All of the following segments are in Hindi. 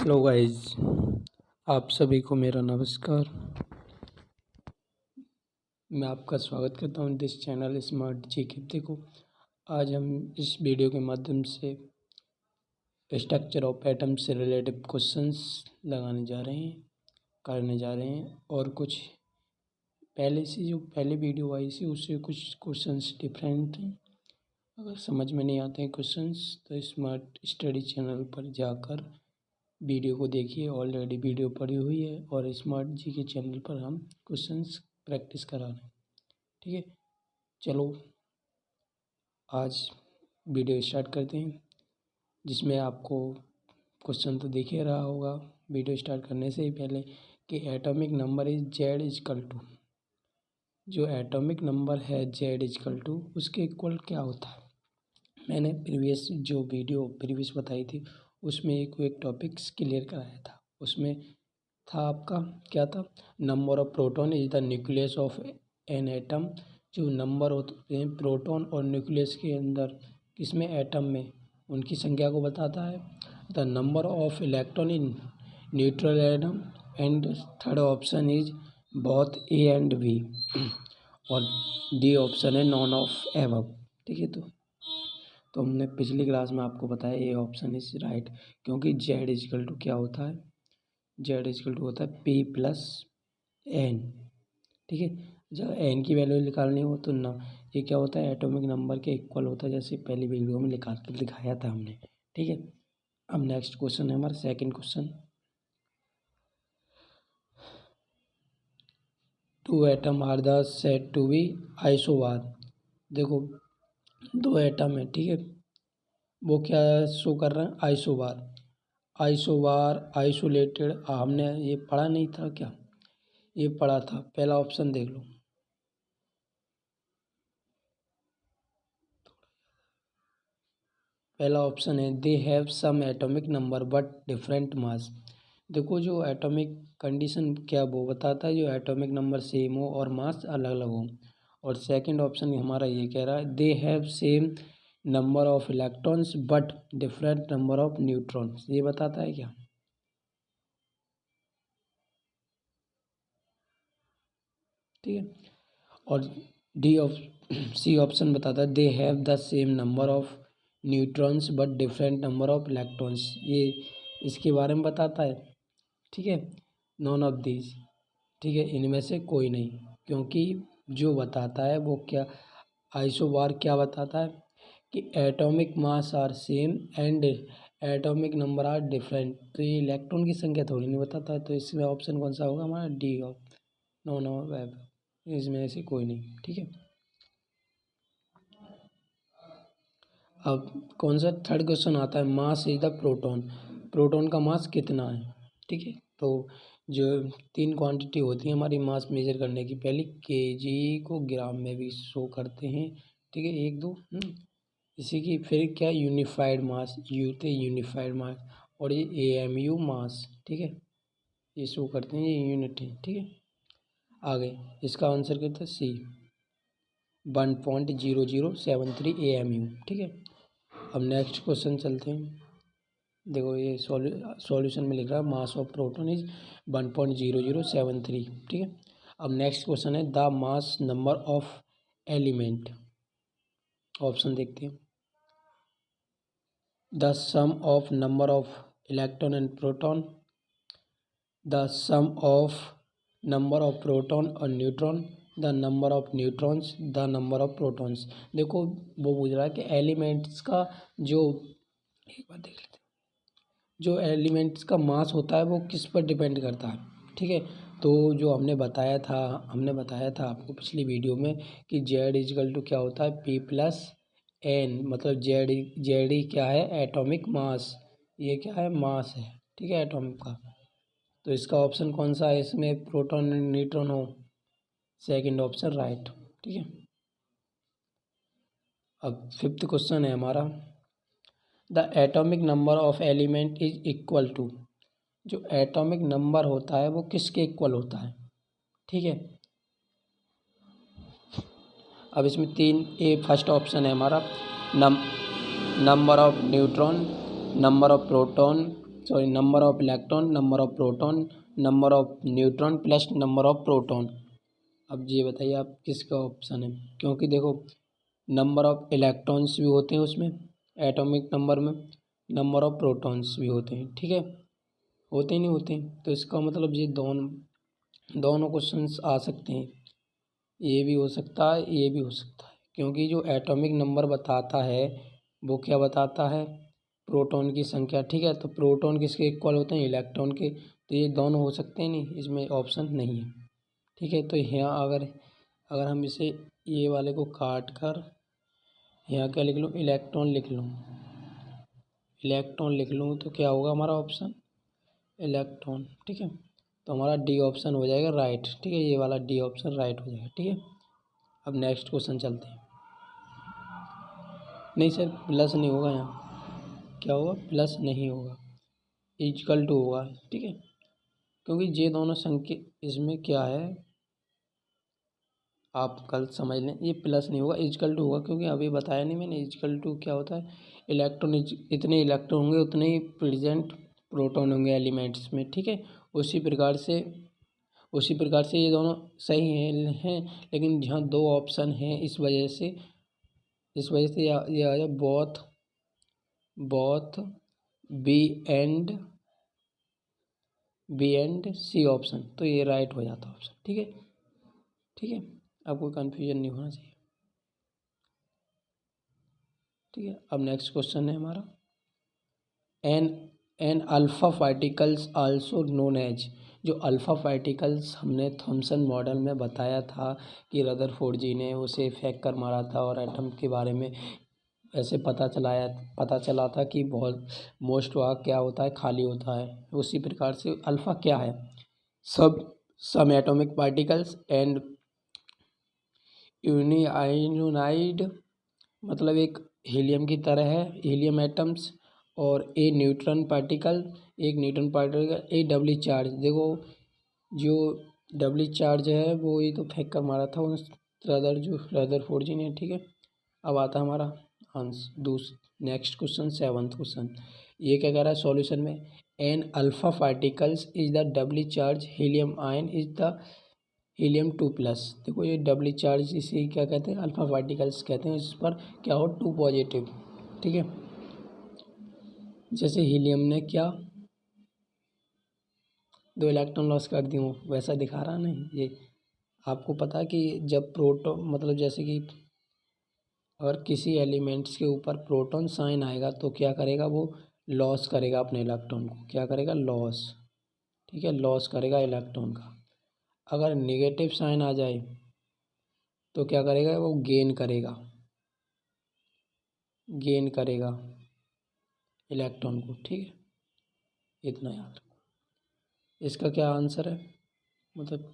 हेलो गाइस, आप सभी को मेरा नमस्कार। मैं आपका स्वागत करता हूं दिस चैनल स्मार्ट जीके को। आज हम इस वीडियो के माध्यम से स्ट्रक्चर ऑफ एटम से रिलेटेड क्वेश्चंस करने जा रहे हैं और कुछ पहले वीडियो आई थी उससे कुछ क्वेश्चंस डिफरेंट हैं। अगर समझ में नहीं आते हैं क्वेश्चंस तो स्मार्ट स्टडी चैनल पर जाकर वीडियो को देखिए। ऑलरेडी वीडियो पड़ी हुई है और स्मार्ट जी के चैनल पर हम क्वेश्चंस प्रैक्टिस करा रहे हैं। ठीक है, चलो आज वीडियो स्टार्ट करते हैं, जिसमें आपको क्वेश्चन तो दिख ही रहा होगा वीडियो स्टार्ट करने से ही पहले कि atomic number is Z equal to, जो एटॉमिक नंबर है जेड इजकल टू उसके इक्वल क्या होता है। मैंने प्रीवियस बताई थी उसमें एक टॉपिक्स क्लियर कराया था। उसमें था आपका क्या था, number of proton is the nucleus of an atom. जो नंबर होते हैं प्रोटॉन और न्यूक्लियस के अंदर किसमें एटम में, उनकी संख्या को बताता है। The number of electron in neutral atom and third option is both A and B और डी ऑप्शन है नॉन ऑफ एबव। ठीक है, तो हमने पिछली क्लास में आपको बताया ए ऑप्शन इज राइट, क्योंकि जेड इजकल टू क्या होता है, जेड इजकल टू होता है पी प्लस एन। ठीक है, जब एन की वैल्यू निकालनी हो तो ना ये क्या होता है एटॉमिक नंबर के इक्वल होता है, जैसे पहली वीडियो में दिखाया था हमने। ठीक है, अब नेक्स्ट क्वेश्चन है हमारा second question. Two atom are the said to be isobar. देखो दो एटम है, ठीक है, वो क्या शो कर रहे हैं आइसोबार आइसोलेटेड। हमने ये पढ़ा नहीं था क्या, ये पढ़ा था। पहला ऑप्शन देख लो, पहला ऑप्शन है they have same atomic number but different mass. देखो जो एटॉमिक कंडीशन क्या वो बताता है, जो एटॉमिक नंबर सेम हो और मास अलग अलग हो। और सेकंड ऑप्शन हमारा ये कह रहा है they have same number of electrons but different number of neutrons. ये बताता है क्या, ठीक है। और सी ऑप्शन बताता है they have the same number of neutrons but different number of electrons. ये इसके बारे में बताता है, ठीक है, नॉन ऑफ दीज। ठीक है, इनमें से कोई नहीं, क्योंकि जो बताता है वो क्या आइसोबार क्या बताता है कि atomic mass are same and atomic number are different. तो ये इलेक्ट्रॉन की संख्या थोड़ी नहीं बताता है, तो इसमें ऑप्शन कौन सा होगा हमारा D of none of web, इसमें से कोई नहीं। ठीक है, अब कौन सा थर्ड क्वेश्चन आता है, mass is the proton. Proton का मास कितना है। ठीक है, तो जो तीन क्वांटिटी होती है हमारी मास मेजर करने की, पहली केजी को ग्राम में भी शो करते हैं। ठीक है, एक दो इसी की फिर क्या यूनिफाइड मास, यूनिफाइड मास, और ये एएमयू मास। ठीक है, ये शो करते हैं, ये यूनिट है। ठीक है, आगे इसका आंसर कितना है सी 1.0073 AMU। ठीक है, अब नेक्स्ट क्वेश्चन चलते हैं। देखो ये सॉल्यूशन में लिख रहा है मास ऑफ प्रोटॉन इज 1.0073। ठीक है, अब नेक्स्ट क्वेश्चन है the mass number of element. Option देखते हैं, the sum of number of electron and proton, the sum of number of proton और neutron, the number of neutrons, the number of protons. देखो वो पूछ रहा है कि एलिमेंट्स का जो, एक बार देख लेते हैं, जो एलिमेंट्स का मास होता है वो किस पर डिपेंड करता है। ठीक है, तो जो हमने बताया था आपको पिछली वीडियो में कि जेड इजकल टू क्या होता है पी प्लस एन, मतलब जेड ही क्या है एटॉमिक मास, ये क्या है मास है। ठीक है, एटॉमिक का, तो इसका ऑप्शन कौन सा है, इसमें प्रोटॉन एंड न्यूट्रॉन हो, सेकंड ऑप्शन राइट। ठीक है, अब फिफ्थ क्वेश्चन है हमारा the atomic number of element is equal to. जो एटॉमिक नंबर होता है वो किसके इक्वल होता है। ठीक है, अब इसमें फर्स्ट ऑप्शन है हमारा number of neutron, number of proton sorry number of electron, number of proton, number of neutron plus number of proton. अब ये बताइए आप किसका ऑप्शन है, क्योंकि देखो नंबर ऑफ इलेक्ट्रॉन्स भी होते हैं उसमें एटॉमिक नंबर में, नंबर ऑफ प्रोटॉन्स भी होते हैं, ठीक है, होते ही नहीं होते हैं। तो इसका मतलब ये दोनों दोनों क्वेश्चंस आ सकते हैं, ये भी हो सकता है, ये भी हो सकता है, क्योंकि जो एटॉमिक नंबर बताता है वो क्या बताता है, प्रोटॉन की संख्या, ठीक है। तो प्रोटॉन किसके इक्वल होते हैं, इलेक्ट्रॉन के, तो ये दोनों हो सकते हैं नहीं, इसमें ऑप्शन नहीं है, ठीक है। तो यहाँ अगर अगर हम इसे ये वाले को काट कर यहाँ क्या लिख लूँ, इलेक्ट्रॉन लिख लूँ, इलेक्ट्रॉन लिख लूँ तो क्या होगा हमारा ऑप्शन, इलेक्ट्रॉन, ठीक है। तो हमारा डी ऑप्शन हो जाएगा राइट, ठीक है, ये वाला डी ऑप्शन राइट हो जाएगा, ठीक है। अब नेक्स्ट क्वेश्चन चलते हैं। नहीं सर प्लस नहीं होगा, यहाँ क्या होगा, प्लस नहीं होगा, इक्वल टू होगा, ठीक है, क्योंकि ये दोनों संख्या इसमें क्या है, आप कल समझ लें, ये प्लस नहीं होगा, इक्वल टू होगा, क्योंकि अभी बताया नहीं मैंने इक्वल टू क्या होता है, इलेक्ट्रॉन इतने इलेक्ट्रॉन होंगे उतने ही प्रेजेंट प्रोटॉन होंगे एलिमेंट्स में, ठीक है। उसी प्रकार से उसी प्रकार से ये दोनों सही हैं, लेकिन जहाँ दो ऑप्शन हैं इस वजह से ये आया both B and C option, तो ये राइट हो जाता ऑप्शन, ठीक है, ठीक है। अब कोई कन्फ्यूजन नहीं होना चाहिए, ठीक है। अब नेक्स्ट क्वेश्चन है हमारा, an an alpha particles also known as, जो अल्फा पार्टिकल्स हमने थॉमसन मॉडल में बताया था कि रदरफोर्ड जी ने उसे फेंक कर मारा था, और एटम के बारे में ऐसे पता चला था कि बहुत मोस्ट वाक क्या होता है, खाली होता है। उसी प्रकार से अल्फ़ा क्या है, सब सम एटॉमिक पार्टिकल्स एंड यूनिआयोनाइड, मतलब एक हीलियम की तरह है, हीलियम एटम्स, और ए न्यूट्रॉन पार्टिकल, एक न्यूट्रॉन पार्टिकल, ए डब्ली चार्ज। देखो जो डब्ली चार्ज है वो ये तो फेंक कर मारा था उस रदरफोर्ड जी ने, ठीक है। अब आता है हमारा answer next question, seventh question. ये क्या कह रहा है सॉल्यूशन में, an alpha particles is the doubly charged helium ion is the helium 2+। देखो ये डब्ली चार्ज इसे क्या कहते हैं, अल्फा पार्टिकल्स कहते हैं, इस पर क्या हो 2 पॉजिटिव, ठीक है। जैसे हीलियम ने क्या 2 इलेक्ट्रॉन लॉस कर दी हूँ, वैसा दिखा रहा नहीं ये। आपको पता है कि जब प्रोटॉन मतलब जैसे कि अगर किसी एलिमेंट्स के ऊपर प्रोटॉन साइन आएगा तो क्या करेगा, वो लॉस करेगा अपने इलेक्ट्रॉन को, क्या करेगा, लॉस, ठीक है, लॉस करेगा इलेक्ट्रॉन का। अगर नेगेटिव साइन आ जाए तो क्या करेगा, वो गेन करेगा इलेक्ट्रॉन को, ठीक है, इतना याद रखो। इसका क्या आंसर है, मतलब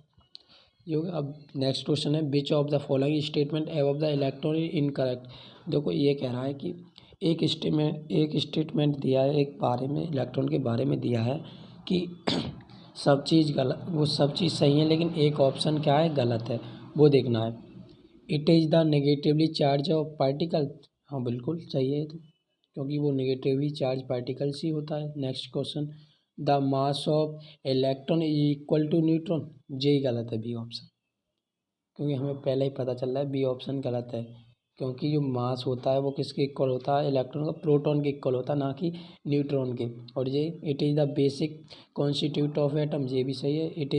ये होगा। अब नेक्स्ट क्वेश्चन है, which of the following statement above the electron is incorrect. देखो ये कह रहा है कि एक स्टेटमेंट दिया है एक बारे में, इलेक्ट्रॉन के बारे में दिया है कि सब चीज़ गलत, वो सब चीज़ सही है, लेकिन एक ऑप्शन क्या है, गलत है, वो देखना है। It is the negatively charge of particle, हाँ बिल्कुल सही है, तो क्योंकि वो नेगेटिवली चार्ज पार्टिकल्स ही होता है। Next question, the mass of electron is equal to neutron, ये ही गलत है, बी ऑप्शन, क्योंकि हमें पहले ही पता चल रहा है बी ऑप्शन गलत है, क्योंकि जो मास होता है वो किसके इक्वल होता है, इलेक्ट्रॉन का, प्रोटॉन के इक्वल होता है, ना कि न्यूट्रॉन के। और ये it is the basic constitute of atom, ये भी सही है। It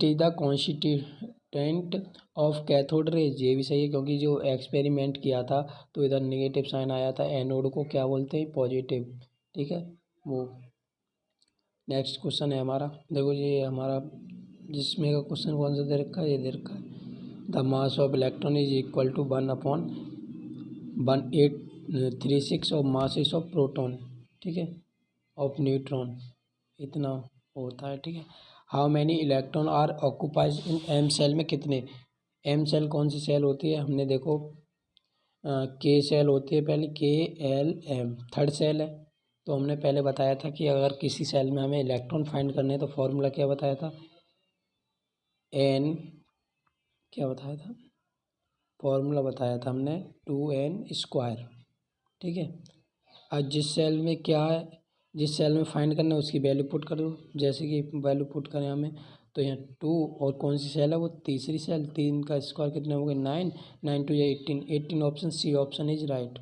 is the constituent of cathode rays, ये भी सही है, क्योंकि जो एक्सपेरिमेंट किया था तो इधर नेगेटिव साइन आया था, एनोड को क्या बोलते हैं, पॉजिटिव, ठीक है वो। नेक्स्ट क्वेश्चन है हमारा, देखो ये हमारा जिसमें का क्वेश्चन कौन सा दे रखा है, ये दे रखा है, the mass of electron is equal to 1/1836 of masses of proton, ठीक है, ऑफ न्यूट्रॉन, इतना होता है, ठीक है। How many electron are occupies in M shell, में कितने, एम सेल कौन सी सेल होती है, हमने देखो के सेल होती है पहले, KLM थर्ड सेल है। तो हमने पहले बताया था कि अगर किसी सेल में हमें इलेक्ट्रॉन फाइंड करने हैं तो फॉर्मूला क्या बताया था, क्या बताया था, फॉर्मूला बताया था हमने 2n², ठीक है। आज जिस सेल में क्या है, जिस सेल में फाइंड करना है उसकी वैल्यू पुट कर दो। जैसे कि वैल्यू पुट करें हमें, तो यहाँ 2 और कौन सी सेल है, वो तीसरी सेल। 3 का स्क्वायर कितने हो गए 9, 9 to 18, 18 option C option is right.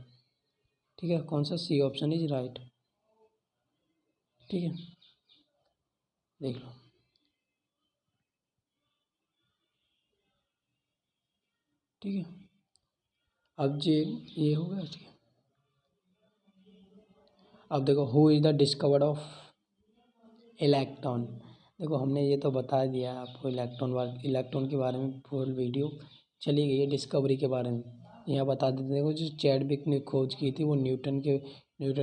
ठीक है, कौन सा, सी ऑप्शन इज राइट। ठीक है, देख लो। ठीक है, अब ये हो गया। ठीक है, अब देखो, who is the discovered of electron. देखो हमने ये तो बता दिया आपको, इलेक्ट्रॉन के बारे में फुल वीडियो चली गई है डिस्कवरी के बारे में। यहाँ बता देते, देखो जो चैडविक ने खोज की थी वो न्यूटन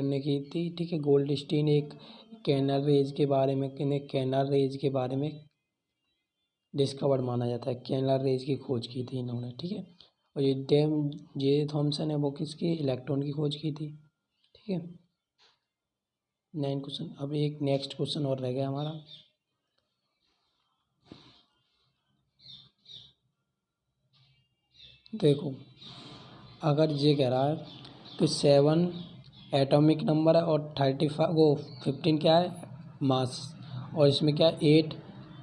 ने की थी। ठीक है, गोल्डस्टीन एक कैनल रेज के बारे में डिस्कवर्ड माना जाता है। कैनल रेज की खोज की थी इन्होंने। ठीक है, और जे थॉमसन है वो किसकी, इलेक्ट्रॉन की खोज की थी। ठीक है, 9 क्वेश्चन। अब एक नेक्स्ट क्वेश्चन और रह गया हमारा। देखो, अगर ये कह रहा है कि 7 एटॉमिक नंबर है और 15 क्या है मास, और इसमें क्या है 8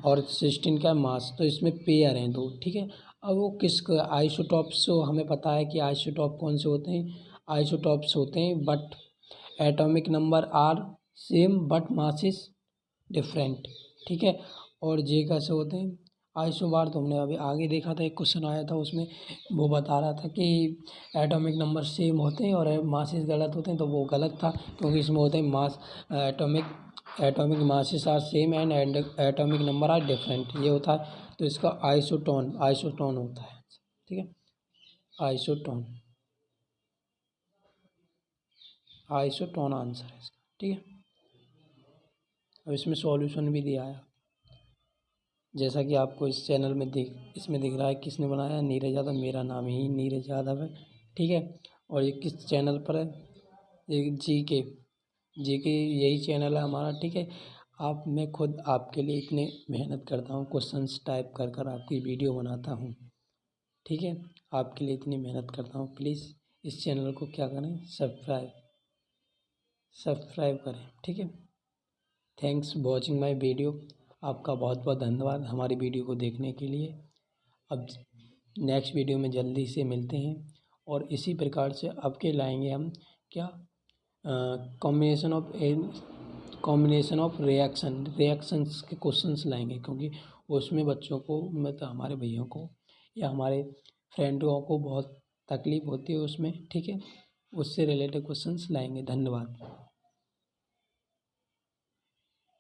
और 16 क्या है मास, तो इसमें पेयर हैं 2। ठीक है, अब वो किस आइसोटॉप्स, हमें पता है कि आइसोटॉप कौन से होते हैं, आइसोटॉप्स होते हैं but atomic number are same but mass is different. ठीक है, और जे कैसे होते हैं आइसोबार, तो हमने अभी आगे देखा था, एक क्वेश्चन आया था उसमें वो बता रहा था कि एटॉमिक नंबर सेम होते हैं और मासेस गलत होते हैं, तो वो गलत था क्योंकि इसमें होते हैं mass atomic masses are same and atomic number are different, ये होता है। तो इसका आइसोटोन होता है। ठीक है, आइसोटोन आइसोटोन आंसर है इसका। ठीक है, अब इसमें सॉल्यूशन भी दिया है, जैसा कि आपको इस चैनल में इसमें दिख रहा है। किसने बनाया, नीरज यादव, मेरा नाम ही नीरज यादव है। ठीक है, और ये किस चैनल पर है, ये जी के यही चैनल है हमारा। ठीक है, मैं खुद आपके लिए इतने मेहनत करता हूँ, क्वेश्चंस टाइप कर कर आपकी वीडियो बनाता हूँ। ठीक है, आपके लिए इतनी मेहनत करता हूँ, प्लीज़ इस चैनल को क्या करें, सब्सक्राइब करें। ठीक है, थैंक्स वॉचिंग माय वीडियो। आपका बहुत बहुत धन्यवाद हमारी वीडियो को देखने के लिए। अब नेक्स्ट वीडियो में जल्दी से मिलते हैं, और इसी प्रकार से अब के लाएंगे हम क्या, कॉम्बिनेशन ऑफ रिएक्शंस के क्वेश्चंस लाएंगे, क्योंकि उसमें बच्चों को, मतलब हमारे भैया को या हमारे फ्रेंडों को बहुत तकलीफ होती है उसमें। ठीक है, उससे रिलेटेड क्वेश्चंस लाएंगे। धन्यवाद।